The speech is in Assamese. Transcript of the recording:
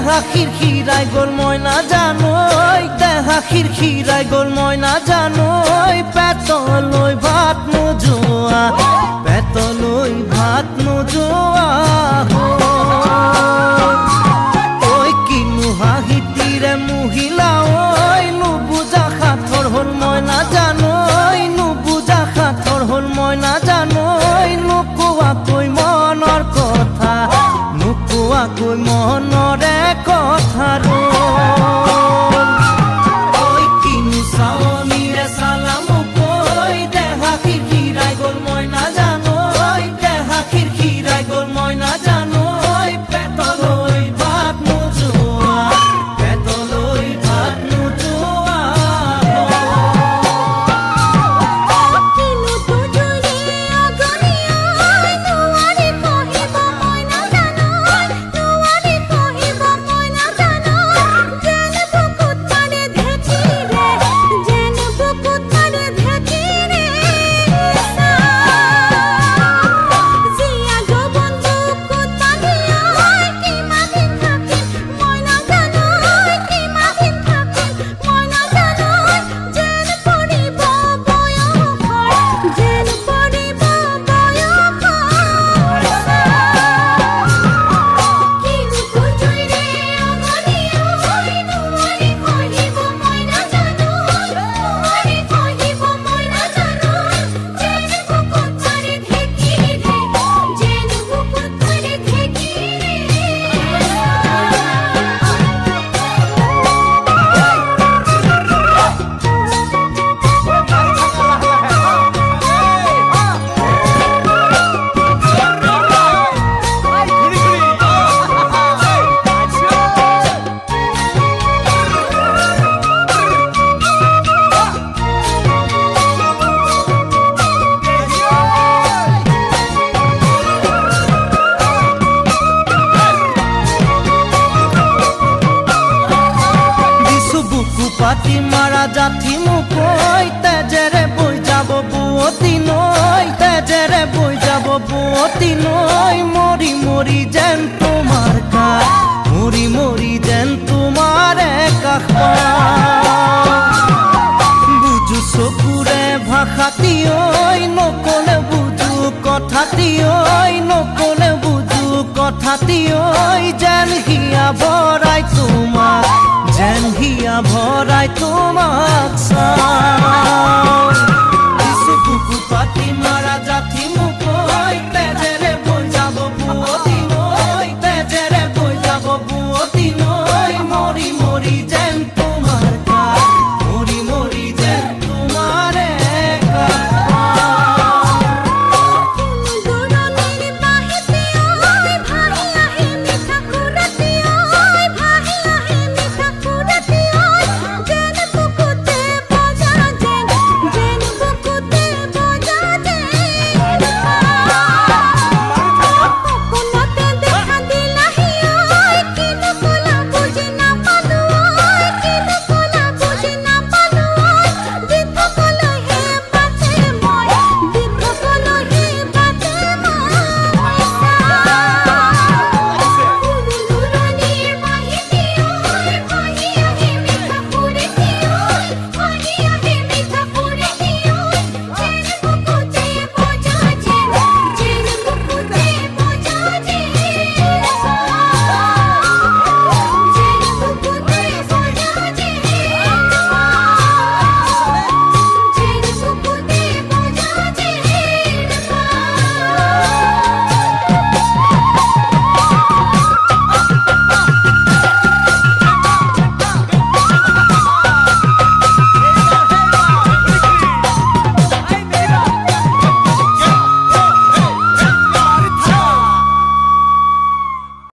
দেহা খিৰখিৰাই গ'ল মই নাজানো দেহা খিৰখিৰাই গ'ল মই নাজানো পেটলৈ ভাত নোযোৱা পেটলৈ ভাত নোযোৱা ঐ কিনো হাঁহিতিৰে মহিলা ঐ নুবুজা সাঁথৰ হ'ল মই নাজানো নুবুজা সাঁথৰ হ'ল মই নাজানো নোকোৱাকৈ মনৰ কথা নোকোৱাকৈ মনৰে কথা ঐ কিনো চাৱনিৰে চালাম কৈ দেহা খিৰখিৰাই গ'ল মই নাজানো দেহা খিৰখিৰাই গ'ল মই নাজানো পেটলৈ ভাত নোযোৱা পেটলৈ ভাত নোযোৱা পাতি মাৰা জাঠি মুকৈ তেজেৰে বৈ যাব বুৱতী নৈ তেজেৰে বৈ যাব বুৱতী নৈ মৰি মৰি যেন তোমাৰ কাষ মৰি মৰি যেন তোমাৰে কাষ বুজো চকুৰে ভাষাতি ঐ নকলে বুজো কথাতি ঐ নকলে বুজো কথাতি ঐ যেন হিয়া ভৰাই তোমাক যেন হিয়া ভৰাই